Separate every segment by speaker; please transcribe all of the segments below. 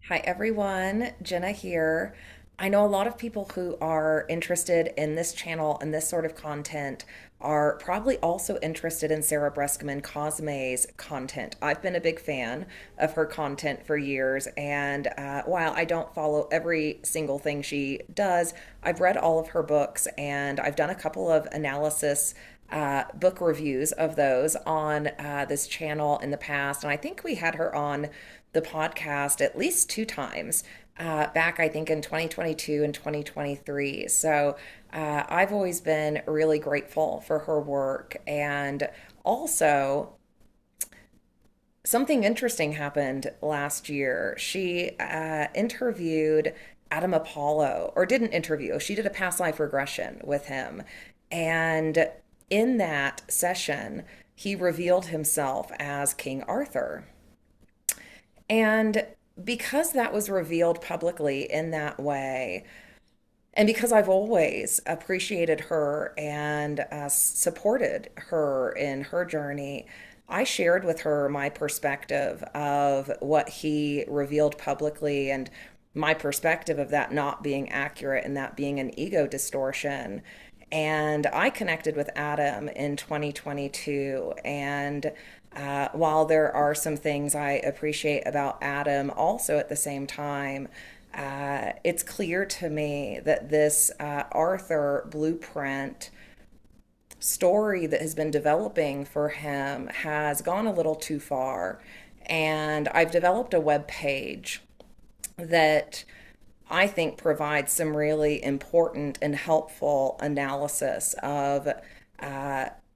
Speaker 1: Hi everyone, Jenna here. I know a lot of people who are interested in this channel and this sort of content are probably also interested in Sarah Breskman Cosme's content. I've been a big fan of her content for years, and while I don't follow every single thing she does, I've read all of her books and I've done a couple of analysis book reviews of those on this channel in the past. And I think we had her on the podcast at least two times back, I think, in 2022 and 2023. So I've always been really grateful for her work. And also, something interesting happened last year. She interviewed Adam Apollo, or didn't interview, she did a past life regression with him. And in that session, he revealed himself as King Arthur. And because that was revealed publicly in that way, and because I've always appreciated her and supported her in her journey, I shared with her my perspective of what he revealed publicly and my perspective of that not being accurate and that being an ego distortion. And I connected with Adam in 2022. And while there are some things I appreciate about Adam, also at the same time, it's clear to me that this Arthur blueprint story that has been developing for him has gone a little too far. And I've developed a web page that I think provides some really important and helpful analysis of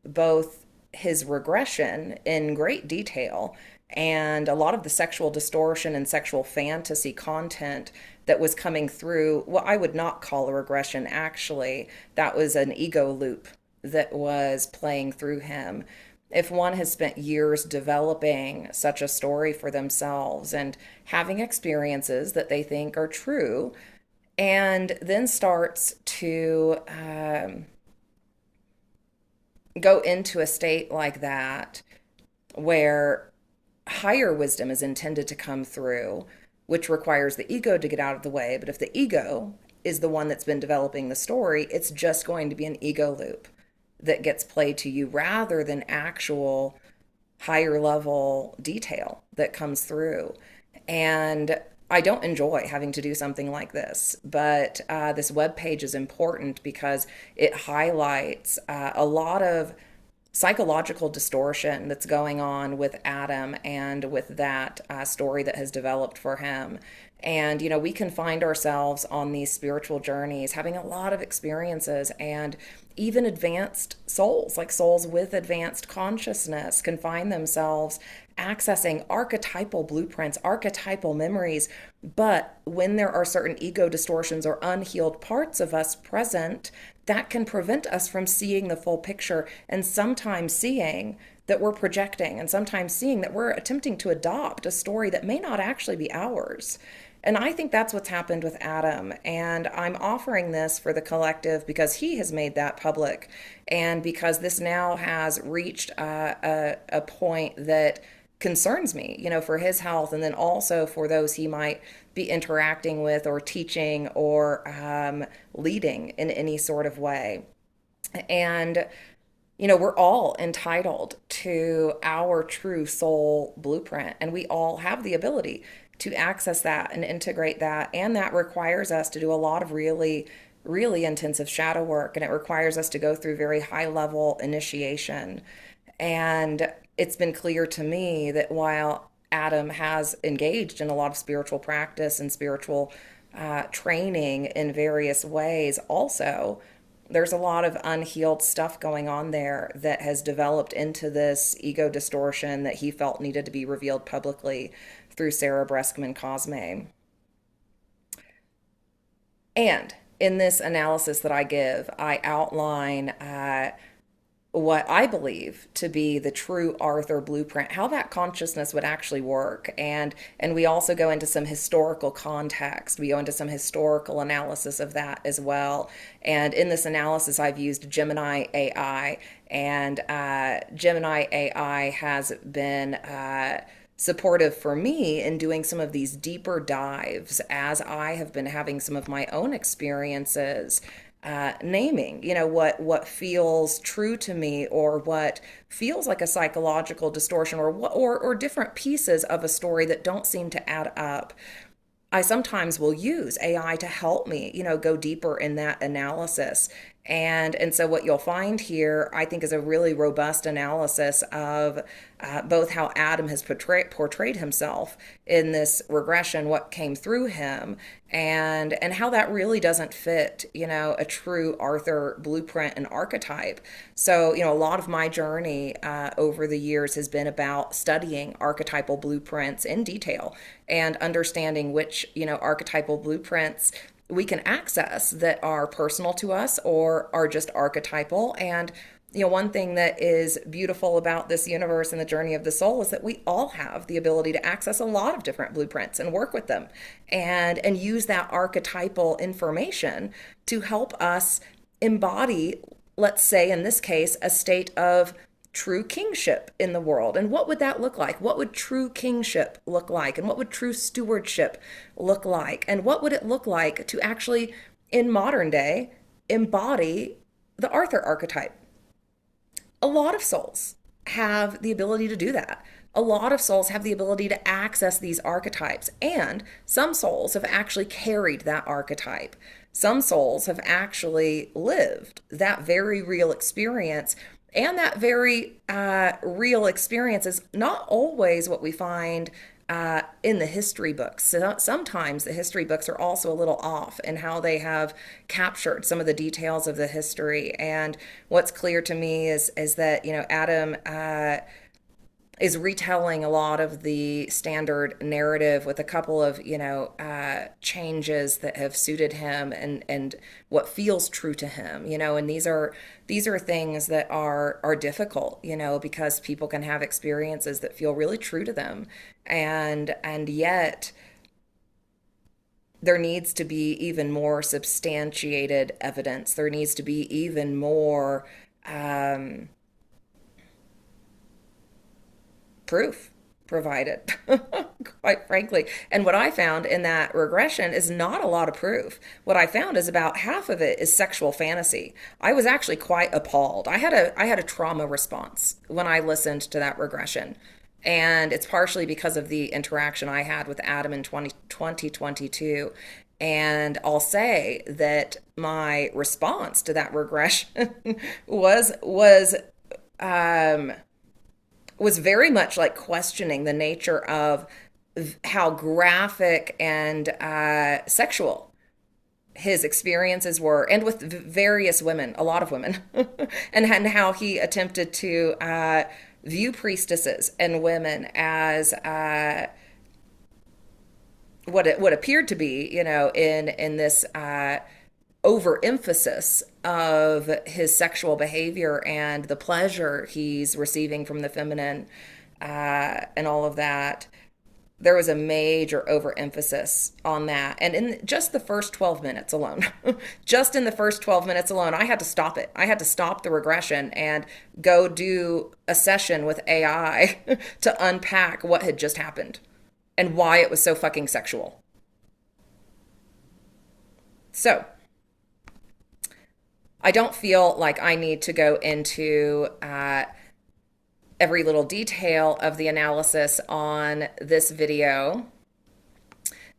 Speaker 1: both his regression in great detail and a lot of the sexual distortion and sexual fantasy content that was coming through what I would not call a regression. Actually, that was an ego loop that was playing through him. If one has spent years developing such a story for themselves and having experiences that they think are true, and then starts to go into a state like that where higher wisdom is intended to come through, which requires the ego to get out of the way. But if the ego is the one that's been developing the story, it's just going to be an ego loop that gets played to you rather than actual higher level detail that comes through. And I don't enjoy having to do something like this, but this web page is important because it highlights a lot of psychological distortion that's going on with Adam and with that story that has developed for him. And, you know, we can find ourselves on these spiritual journeys having a lot of experiences, and even advanced souls, like souls with advanced consciousness, can find themselves accessing archetypal blueprints, archetypal memories. But when there are certain ego distortions or unhealed parts of us present, that can prevent us from seeing the full picture, and sometimes seeing that we're projecting, and sometimes seeing that we're attempting to adopt a story that may not actually be ours. And I think that's what's happened with Adam. And I'm offering this for the collective because he has made that public. And because this now has reached a point that concerns me, you know, for his health, and then also for those he might be interacting with or teaching or leading in any sort of way. And you know, we're all entitled to our true soul blueprint, and we all have the ability to access that and integrate that. And that requires us to do a lot of really intensive shadow work, and it requires us to go through very high level initiation. And it's been clear to me that while Adam has engaged in a lot of spiritual practice and spiritual training in various ways, also, there's a lot of unhealed stuff going on there that has developed into this ego distortion that he felt needed to be revealed publicly through Sarah Breskman Cosme. And in this analysis that I give, I outline what I believe to be the true Arthur blueprint, how that consciousness would actually work. And we also go into some historical context. We go into some historical analysis of that as well. And in this analysis, I've used Gemini AI, and Gemini AI has been supportive for me in doing some of these deeper dives as I have been having some of my own experiences, naming, what feels true to me, or what feels like a psychological distortion, or different pieces of a story that don't seem to add up. I sometimes will use AI to help me, go deeper in that analysis. And so what you'll find here, I think, is a really robust analysis of both how Adam has portrayed himself in this regression, what came through him, and how that really doesn't fit, a true Arthur blueprint and archetype. So, a lot of my journey over the years has been about studying archetypal blueprints in detail and understanding which, archetypal blueprints we can access that are personal to us or are just archetypal. And one thing that is beautiful about this universe and the journey of the soul is that we all have the ability to access a lot of different blueprints and work with them, and use that archetypal information to help us embody, let's say in this case, a state of true kingship in the world. And what would that look like? What would true kingship look like? And what would true stewardship look like? And what would it look like to actually, in modern day, embody the Arthur archetype? A lot of souls have the ability to do that. A lot of souls have the ability to access these archetypes, and some souls have actually carried that archetype. Some souls have actually lived that very real experience, and that very real experience is not always what we find in the history books. So sometimes the history books are also a little off in how they have captured some of the details of the history. And what's clear to me is that, Adam is retelling a lot of the standard narrative with a couple of, changes that have suited him and what feels true to him, and these are things that are difficult, because people can have experiences that feel really true to them. And yet there needs to be even more substantiated evidence. There needs to be even more, proof provided, quite frankly. And what I found in that regression is not a lot of proof. What I found is about half of it is sexual fantasy. I was actually quite appalled. I had a trauma response when I listened to that regression. And it's partially because of the interaction I had with Adam in 2022. And I'll say that my response to that regression was very much like questioning the nature of how graphic and sexual his experiences were, and with various women, a lot of women, and how he attempted to view priestesses and women as what appeared to be, in this overemphasis of his sexual behavior and the pleasure he's receiving from the feminine, and all of that. There was a major overemphasis on that. And in just the first 12 minutes alone, just in the first 12 minutes alone, I had to stop it. I had to stop the regression and go do a session with AI to unpack what had just happened and why it was so fucking sexual. So, I don't feel like I need to go into every little detail of the analysis on this video.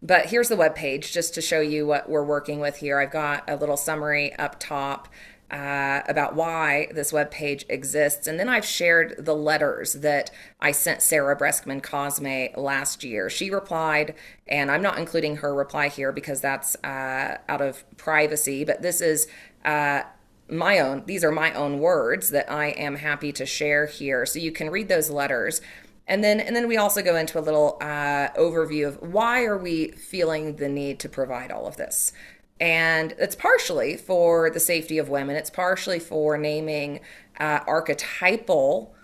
Speaker 1: But here's the webpage just to show you what we're working with here. I've got a little summary up top about why this webpage exists. And then I've shared the letters that I sent Sarah Breskman Cosme last year. She replied, and I'm not including her reply here because that's out of privacy, but this is these are my own words that I am happy to share here. So you can read those letters. And then we also go into a little overview of why are we feeling the need to provide all of this. And it's partially for the safety of women. It's partially for naming archetypal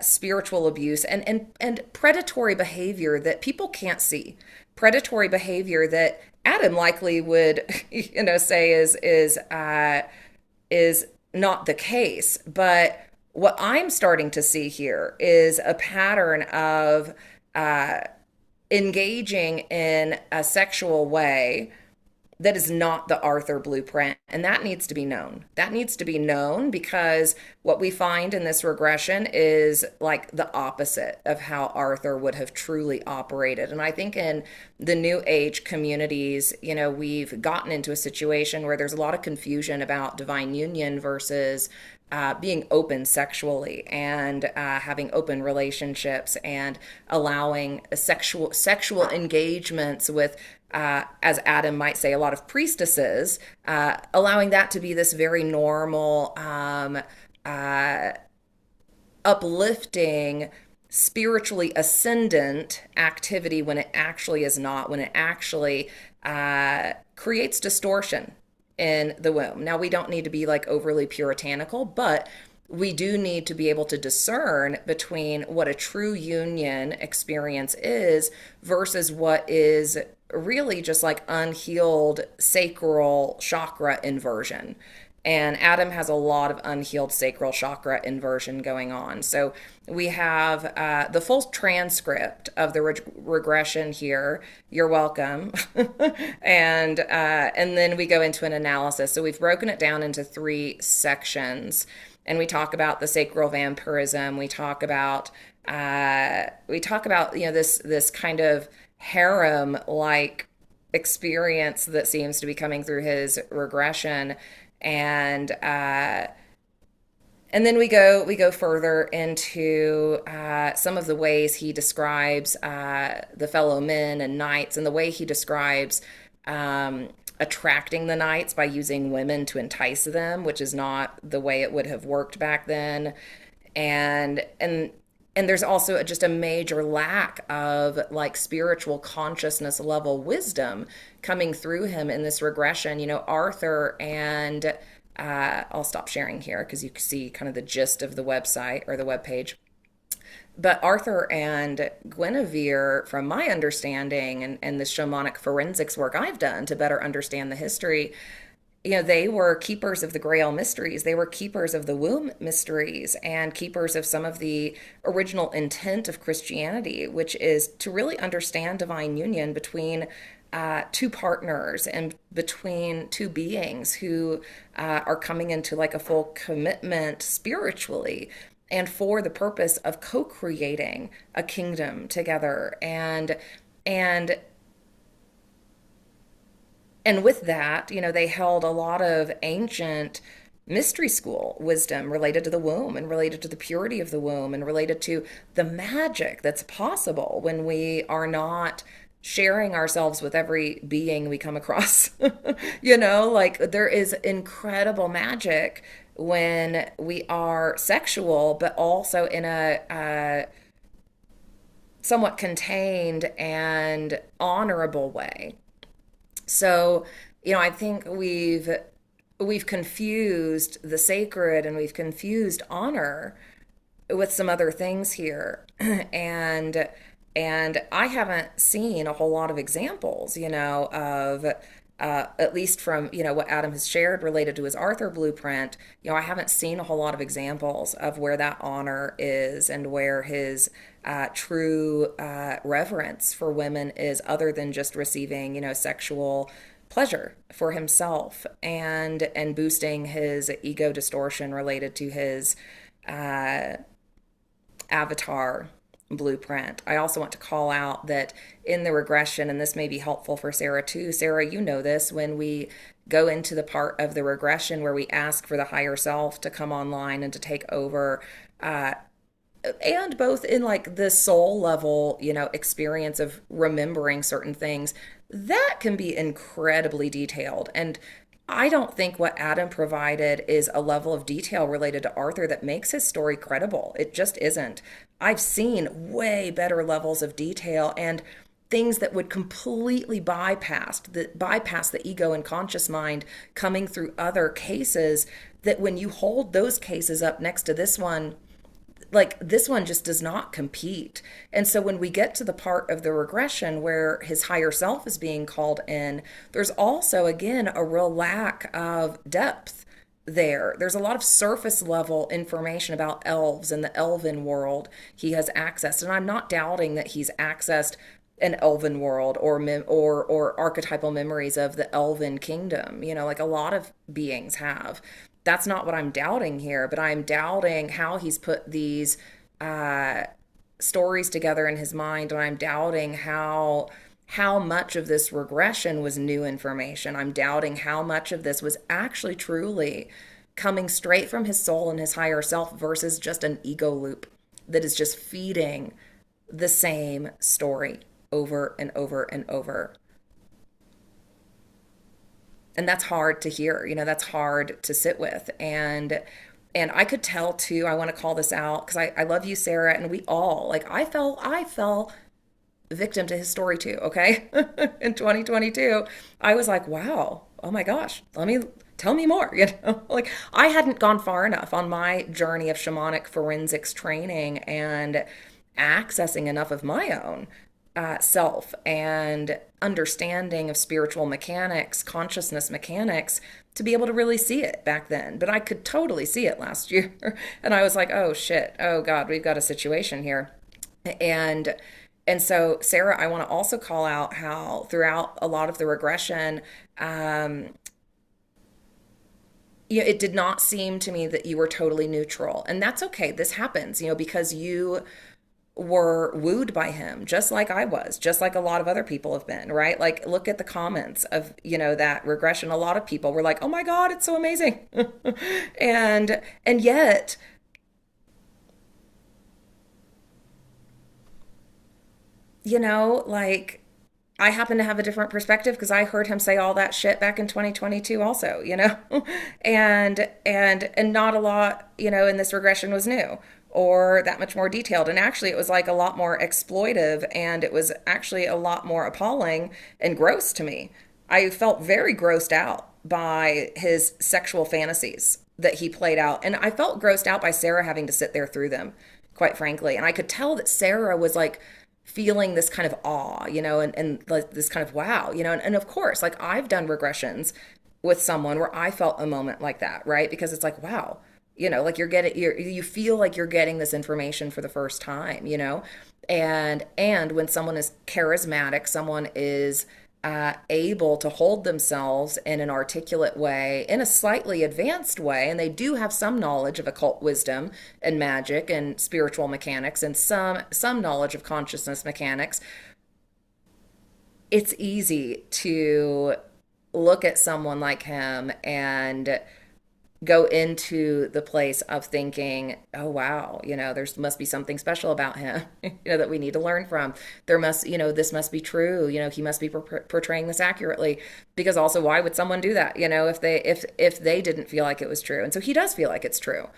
Speaker 1: spiritual abuse and predatory behavior that people can't see. Predatory behavior that Adam likely would, say is not the case. But what I'm starting to see here is a pattern of engaging in a sexual way that is not the Arthur blueprint. And that needs to be known. That needs to be known because what we find in this regression is like the opposite of how Arthur would have truly operated. And I think in the New Age communities, we've gotten into a situation where there's a lot of confusion about divine union versus being open sexually and having open relationships and allowing sexual engagements with, as Adam might say, a lot of priestesses, allowing that to be this very normal, uplifting, spiritually ascendant activity when it actually is not, when it actually creates distortion in the womb. Now, we don't need to be like overly puritanical, but we do need to be able to discern between what a true union experience is versus what is really just like unhealed sacral chakra inversion. And Adam has a lot of unhealed sacral chakra inversion going on. So we have the full transcript of the regression here. You're welcome. and then we go into an analysis. So we've broken it down into 3 sections. And we talk about the sacral vampirism. We talk about this kind of harem like experience that seems to be coming through his regression. And then we go further into some of the ways he describes the fellow men and knights, and the way he describes attracting the knights by using women to entice them, which is not the way it would have worked back then. And there's also just a major lack of like spiritual consciousness level wisdom coming through him in this regression. Arthur and I'll stop sharing here because you can see kind of the gist of the website or the webpage. But Arthur and Guinevere, from my understanding and the shamanic forensics work I've done to better understand the history, they were keepers of the Grail mysteries. They were keepers of the womb mysteries and keepers of some of the original intent of Christianity, which is to really understand divine union between 2 partners and between 2 beings who are coming into like a full commitment spiritually and for the purpose of co-creating a kingdom together. And with that, they held a lot of ancient mystery school wisdom related to the womb and related to the purity of the womb and related to the magic that's possible when we are not sharing ourselves with every being we come across. Like there is incredible magic when we are sexual, but also in a somewhat contained and honorable way. So, I think we've confused the sacred and we've confused honor with some other things here. And I haven't seen a whole lot of examples, of at least from, what Adam has shared related to his Arthur blueprint. I haven't seen a whole lot of examples of where that honor is and where his true reverence for women is, other than just receiving, sexual pleasure for himself and boosting his ego distortion related to his avatar blueprint. I also want to call out that in the regression, and this may be helpful for Sarah too. Sarah, you know this, when we go into the part of the regression where we ask for the higher self to come online and to take over, and both in like the soul level, experience of remembering certain things, that can be incredibly detailed. And I don't think what Adam provided is a level of detail related to Arthur that makes his story credible. It just isn't. I've seen way better levels of detail and things that would completely bypass the ego and conscious mind coming through other cases, that when you hold those cases up next to this one, like this one just does not compete. And so when we get to the part of the regression where his higher self is being called in, there's also, again, a real lack of depth there. There's a lot of surface level information about elves and the elven world he has accessed. And I'm not doubting that he's accessed an elven world or archetypal memories of the elven kingdom, like a lot of beings have. That's not what I'm doubting here, but I'm doubting how he's put these stories together in his mind, and I'm doubting how much of this regression was new information. I'm doubting how much of this was actually truly coming straight from his soul and his higher self versus just an ego loop that is just feeding the same story over and over and over. And that's hard to hear, that's hard to sit with. And I could tell too, I want to call this out because I love you, Sarah, and we all, like, I fell victim to his story too, okay? In 2022, I was like, wow, oh my gosh, tell me more, Like, I hadn't gone far enough on my journey of shamanic forensics training and accessing enough of my own self and understanding of spiritual mechanics, consciousness mechanics, to be able to really see it back then. But I could totally see it last year. And I was like, oh shit, oh God, we've got a situation here. And so, Sarah, I want to also call out how throughout a lot of the regression, it did not seem to me that you were totally neutral. And that's okay. This happens, because you were wooed by him, just like I was, just like a lot of other people have been, right? Like, look at the comments of, that regression. A lot of people were like, oh my God, it's so amazing. and yet, like, I happen to have a different perspective because I heard him say all that shit back in 2022 also, and not a lot, in this regression was new or that much more detailed. And actually it was like a lot more exploitive, and it was actually a lot more appalling and gross to me. I felt very grossed out by his sexual fantasies that he played out. And I felt grossed out by Sarah having to sit there through them, quite frankly. And I could tell that Sarah was like feeling this kind of awe, and like this kind of wow, and of course, like, I've done regressions with someone where I felt a moment like that, right? Because it's like, wow, like you feel like you're getting this information for the first time, and when someone is charismatic, someone is able to hold themselves in an articulate way, in a slightly advanced way, and they do have some knowledge of occult wisdom and magic and spiritual mechanics and some knowledge of consciousness mechanics, it's easy to look at someone like him and go into the place of thinking, oh wow, there must be something special about him, that we need to learn from. There must, this must be true. He must be portraying this accurately. Because also, why would someone do that? If they didn't feel like it was true. And so he does feel like it's true,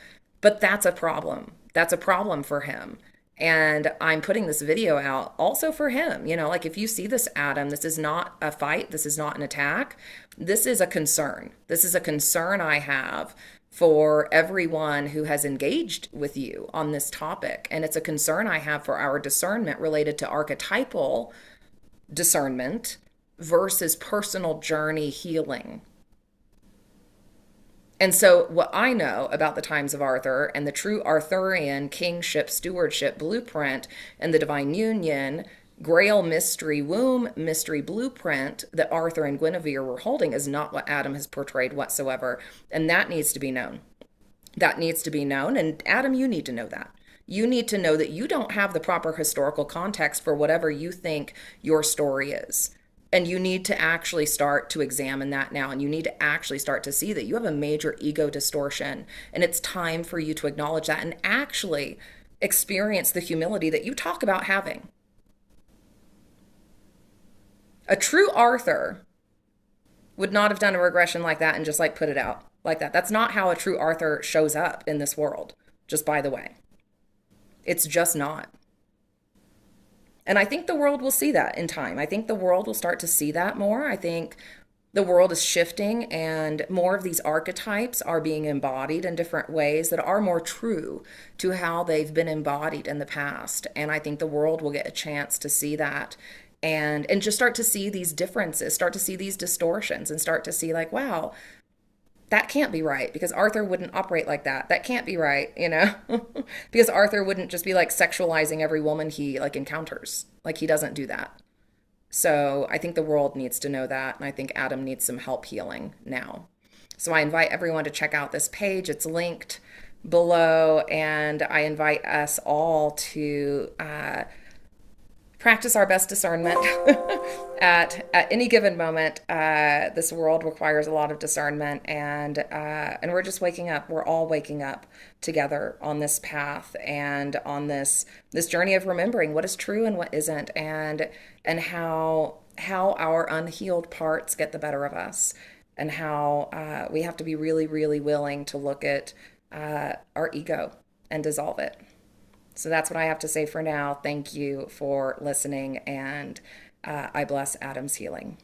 Speaker 1: but that's a problem. That's a problem for him. And I'm putting this video out also for him. Like, if you see this, Adam, this is not a fight. This is not an attack. This is a concern. This is a concern I have for everyone who has engaged with you on this topic. And it's a concern I have for our discernment related to archetypal discernment versus personal journey healing. And so what I know about the times of Arthur and the true Arthurian kingship stewardship blueprint and the divine union, Grail mystery, womb mystery blueprint that Arthur and Guinevere were holding is not what Adam has portrayed whatsoever. And that needs to be known. That needs to be known. And Adam, you need to know that. You need to know that you don't have the proper historical context for whatever you think your story is. And you need to actually start to examine that now. And you need to actually start to see that you have a major ego distortion. And it's time for you to acknowledge that and actually experience the humility that you talk about having. A true Arthur would not have done a regression like that and just like put it out like that. That's not how a true Arthur shows up in this world, just by the way. It's just not. And I think the world will see that in time. I think the world will start to see that more. I think the world is shifting and more of these archetypes are being embodied in different ways that are more true to how they've been embodied in the past. And I think the world will get a chance to see that and just start to see these differences, start to see these distortions, and start to see like, wow, That can't be right because Arthur wouldn't operate like that. That can't be right, you know? Because Arthur wouldn't just be like sexualizing every woman he like encounters. Like he doesn't do that. So I think the world needs to know that. And I think Adam needs some help healing now. So I invite everyone to check out this page. It's linked below. And I invite us all to practice our best discernment at any given moment. This world requires a lot of discernment, and we're just waking up. We're all waking up together on this path and on this journey of remembering what is true and what isn't, and how our unhealed parts get the better of us, and how we have to be really, really willing to look at our ego and dissolve it. So that's what I have to say for now. Thank you for listening, and I bless Adam's healing.